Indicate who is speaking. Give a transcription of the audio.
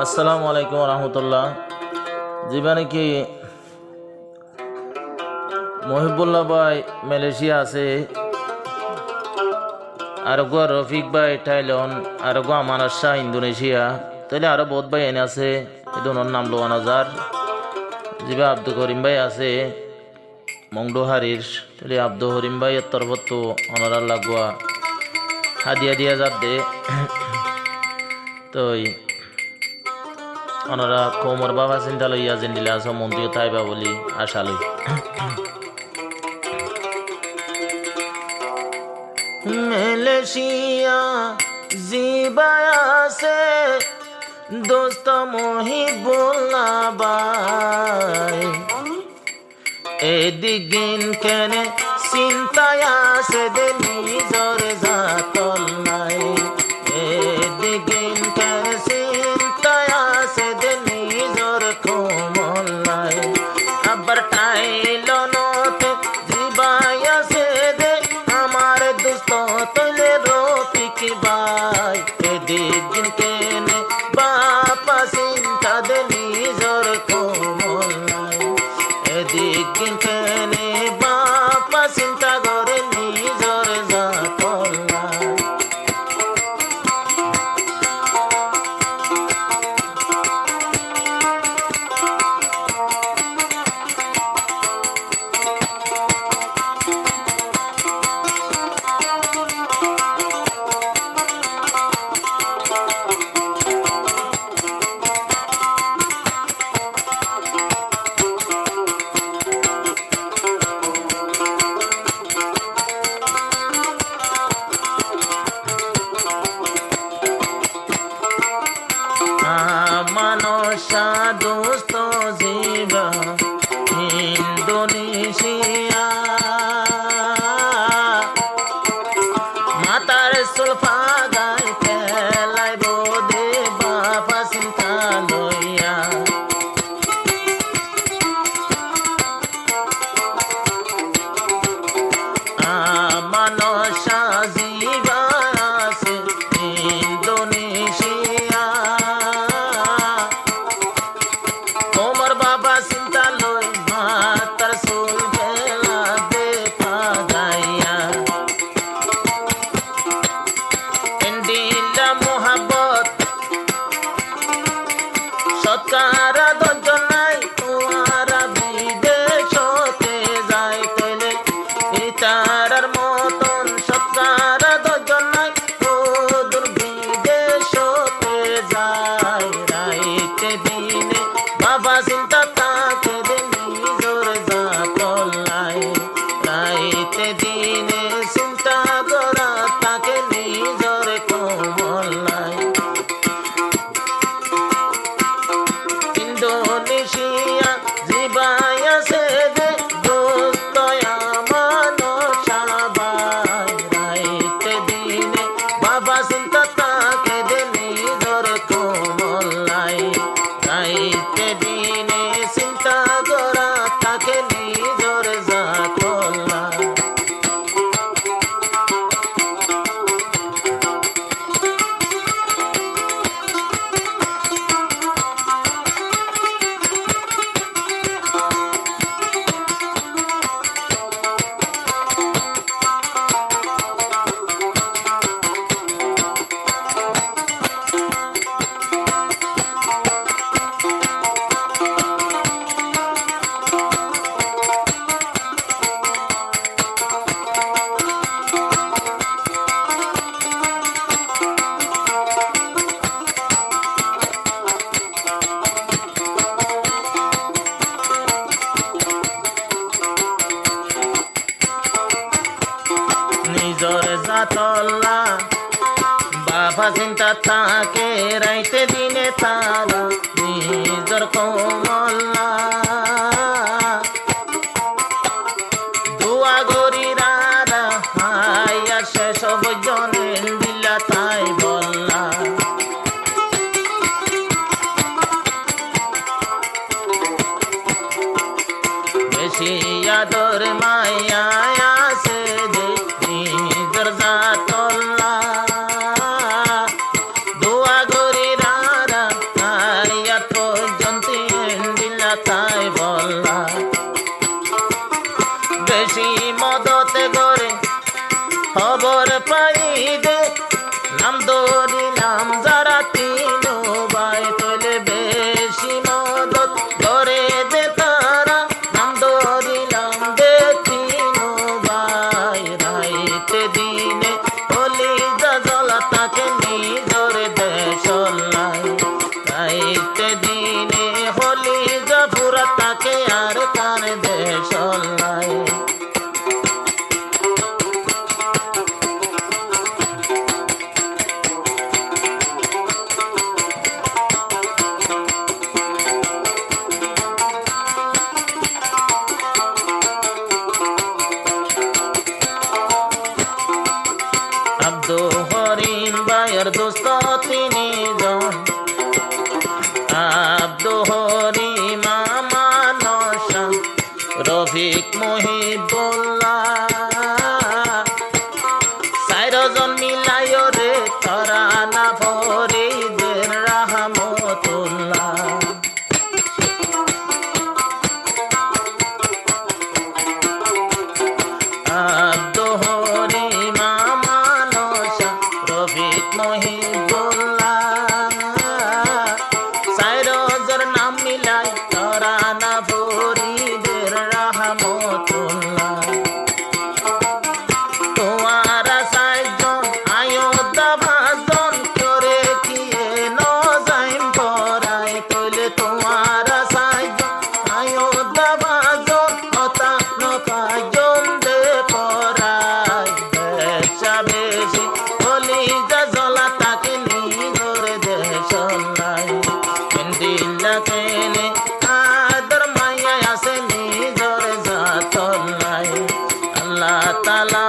Speaker 1: আসসালামু আলাইকুম রহমতুল্লাহ। জীবনে কি মহিবুল্লাহ ভাই মালয়েশিয়া আছে, আর গো রফিক ভাই থাইল্যান্ড, আর গো আমানত শাহ ইন্দোনেশিয়া, তাহলে আরো বহুত ভাই এনে আছে। এদনের নাম লোয়ান হাজার জিবা আব্দুল করিম ভাই আছে মংডো হারির, তাহলে আব্দুল করিম ভাই এর তরফত তো অনারার লাগোয়া হাদিয়া দিয়া যাত দে তো ওনারা কোমর বাবা চিন্তা লইয়া যেন দিলে আস মন্ত্রীও তাইবা বলি আশা লই। মালয়েশিয়া জিবায় আছে দোস্ত মহিবুল্লাহ ভাই, এদিন কেনে চিন্তায় আছে দে নিজর জাতল নাই, এদিন কেনে চিন্তায় আছে দে নিজর কোমল নাই। আবার টাইলনতে জিবাই আছে দে আমার দোস্ত তলে রফিক ভাই, এদিন কেনে বাপা চিন্তা দে নিজর কোমল নাই, এদিন কেনে বাপা চিন্তা করে নিজর জাতল নাই। মানসা দোস্ত জিবা ইন্দোনেশিয়া, মাতার সুলফা গায় খেলাই বোধে বাপা চিন্তা লইয়া, মানসা জিবা আছে ইন্দোনেশিয়া, কোমর বাবা চিন্তা লই মাতার সুল বেলা দে পাগাইয়া, এন্ডিলা মোহাব্বত সৎকারা দজন নাই, তোয়ারা বিদেশতে যায় তেলে তারার মতন সৎকারা দজন নাই, তোর বিদেশতে যায় রাইতে দিনে বাবা চিন্তা তাকে দে নিজর জাতল নাই, রাইতে দিনে চিন্তা করা তাকে নিজর কোমল নাই। ইন্দোনেশিয়া জিবাই আছে দে দোস্ত মানসা ভাই, রাইতে দিনে বাবা চিন্তা তাকে দে নিজর কোমল নাই, রাইতে দিনে চিন্তা করা তাকে নিজর জাতল নাই। নিজর জাতল্লা বাবা চিন্তা থাকে রাইতে দিনে তারা নিজর কোমল্লা, দোয়া গরি রারা হাইয়া শেষ বজনে দিলা তাই বললা, বেশি আদর মায়া আছে দে নিজর জাতল্লা, দোয়া গরি রারা তাই বললা বেশি মদতে করে খবর পাই দে নাম ধরিলাম যারা তিন ভাই তোলে বেশি মদত করে দে তারা নাম ধরিলাম দে তিন ভাই রাইতে দিনে কলিজা জ্বলা তাকে নিজর দেশলাই রাইতে দিনে কলিজা পুরা তাকে আর কান দেশলাই আব্দুল হরিম ভাইয়ের দোস্ত তিনি জন আব্দুল হরিম আমানসা রফিক মহিবুল্লাহ চারজন মিলায় রে তারা না ফরিদের রাহমতুল্লাহ আব্দুল হরিম আমানসা রফিক মহিবুল্লাহ চারজর নাম মিলাই তারা না ফরিদের রাহমতুল্লাহ তোমারা চারজন আয়োধ্যা ভাজন করে কিয়ে নজাইম পরাই তৈলে তোমারা চারজন আয়োধ্যা ভাজন হতা নকাজন দে পরাই বেশা বেশি কলিজা জ্বলা তাকে নিজর দেশলাই কেন্দিল্লা কেনে আদর মাইয়া আছে নিজর জাতলাই আল্লাহ তাআলা